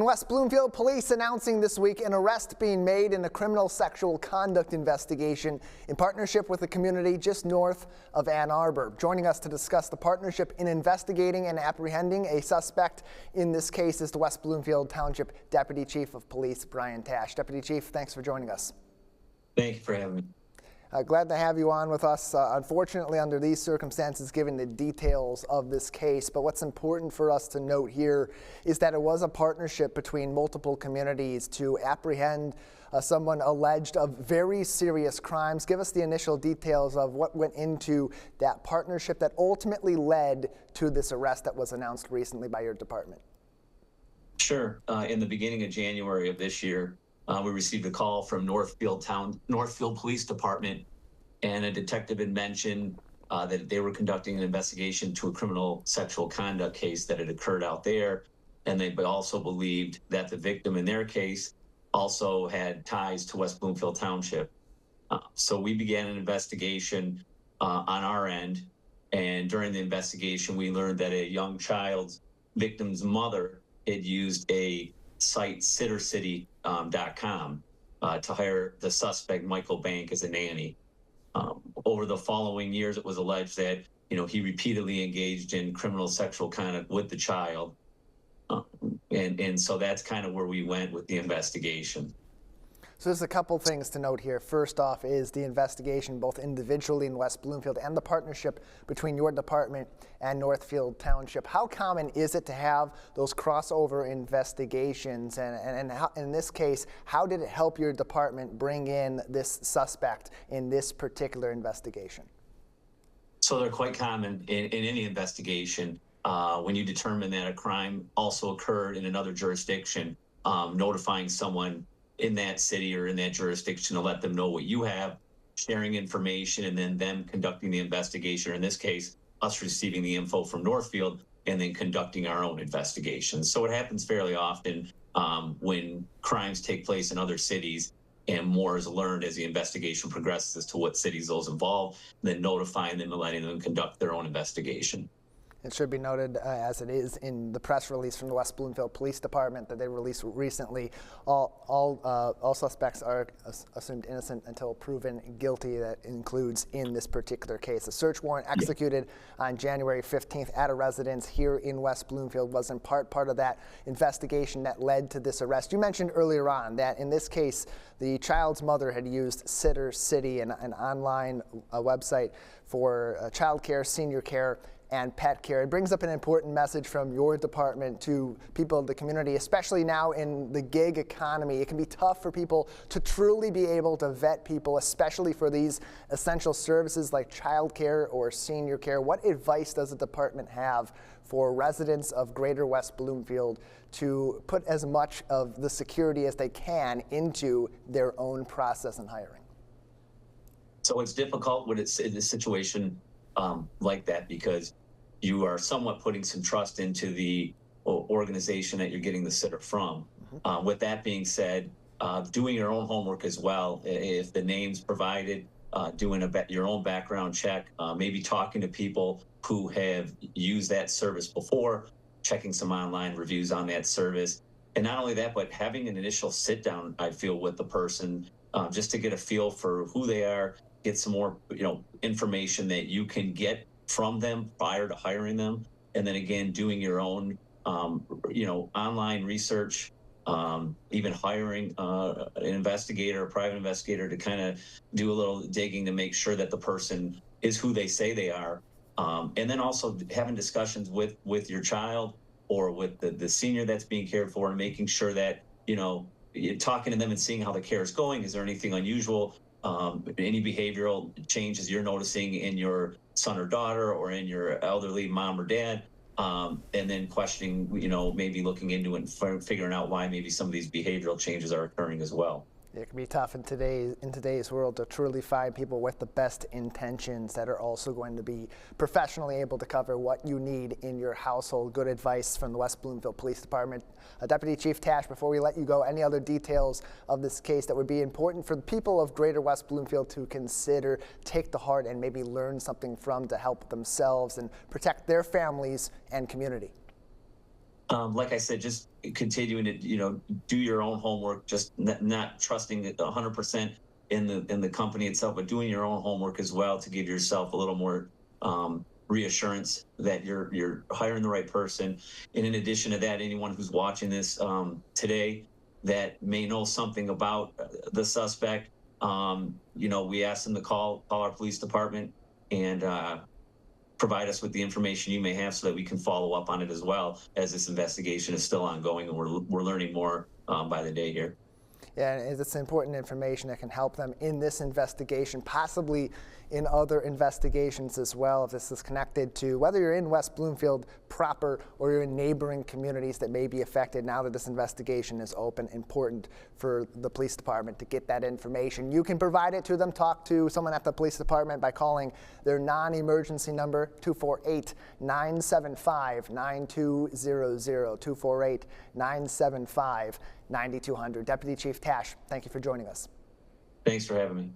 West Bloomfield, police announcing this week an arrest being made in a criminal sexual conduct investigation in partnership with the community just north of Ann Arbor. Joining us to discuss the partnership in investigating and apprehending a suspect in this case is the West Bloomfield Township Deputy Chief of Police, Brian Tash. Deputy Chief, thanks for joining us. Thank you for having me. Glad to have you on with us. Unfortunately, under these circumstances, given the details of this case, but what's important for us to note here is that it was a partnership between multiple communities to apprehend someone alleged of very serious crimes. Give us the initial details of what went into that partnership that ultimately led to this arrest that was announced recently by your department. Sure. In the beginning of January of this year, we received a call from Northfield Police Department, and a detective had mentioned that they were conducting an investigation to a criminal sexual conduct case that had occurred out there, and they also believed that the victim in their case also had ties to West Bloomfield Township. So we began an investigation on our end, and during the investigation, we learned that a young child's victim's mother had used a site sittercity.com to hire the suspect Michael Bank as a nanny. Over the following years, it was alleged that he repeatedly engaged in criminal sexual conduct with the child, and so that's kind of where we went with the investigation. So there's a couple things to note here. First off is the investigation both individually in West Bloomfield and the partnership between your department and Northfield Township. How common is it to have those crossover investigations? And how, in this case, how did it help your department bring in this suspect in this particular investigation? So they're quite common in any investigation. When you determine that a crime also occurred in another jurisdiction, notifying someone in that city or in that jurisdiction to let them know what you have, sharing information, and then them conducting the investigation, or in this case, us receiving the info from Northfield and then conducting our own investigation. So it happens fairly often when crimes take place in other cities, and more is learned as the investigation progresses as to what cities those involved, then notifying them and letting them conduct their own investigation. It should be noted, as it is in the press release from the West Bloomfield Police Department that they released recently, all suspects are assumed innocent until proven guilty. That includes in this particular case. A search warrant executed on January 15th at a residence here in West Bloomfield was in part of that investigation that led to this arrest. You mentioned earlier on that in this case, the child's mother had used Sitter City, an online website for child care, senior care, and pet care. It brings up an important message from your department to people of the community, especially now in the gig economy. It can be tough for people to truly be able to vet people, especially for these essential services like child care or senior care. What advice does the department have for residents of Greater West Bloomfield to put as much of the security as they can into their own process and hiring? So it's difficult when it's in a situation like that, because you are somewhat putting some trust into the organization that you're getting the sitter from. With that being said, doing your own homework as well. If the name's provided, doing your own background check, maybe talking to people who have used that service before, checking some online reviews on that service. And not only that, but having an initial sit down, I feel, with the person, just to get a feel for who they are, get some more information that you can get from them prior to hiring them, and then again doing your own online research, even hiring an investigator, a private investigator, to kind of do a little digging to make sure that the person is who they say they are, and then also having discussions with your child or with the senior that's being cared for, and making sure that you're talking to them and seeing how the care is going. Is there anything unusual? Any behavioral changes you're noticing in your son or daughter or in your elderly mom or dad, and then questioning, maybe looking into it and figuring out why maybe some of these behavioral changes are occurring as well. It can be tough in today's world to truly find people with the best intentions that are also going to be professionally able to cover what you need in your household. Good advice from the West Bloomfield Police Department. Deputy Chief Tash, before we let you go, any other details of this case that would be important for the people of Greater West Bloomfield to consider, take to heart, and maybe learn something from to help themselves and protect their families and community? Like I said, just continuing to do your own homework, just not trusting it 100% in the company itself, but doing your own homework as well to give yourself a little more reassurance that you're hiring the right person. And in addition to that, anyone who's watching this today that may know something about the suspect, we ask them to call our police department and provide us with the information you may have so that we can follow up on it as well, as this investigation is still ongoing and we're learning more by the day here. Yeah, and it's important information that can help them in this investigation, possibly in other investigations as well, if this is connected to whether you're in West Bloomfield proper or you're in neighboring communities that may be affected now that this investigation is open. Important for the police department to get that information. You can provide it to them. Talk to someone at the police department by calling their non-emergency number, 248-975-9200, 248-975-9200. Deputy Chief Tash, thank you for joining us. Thanks for having me.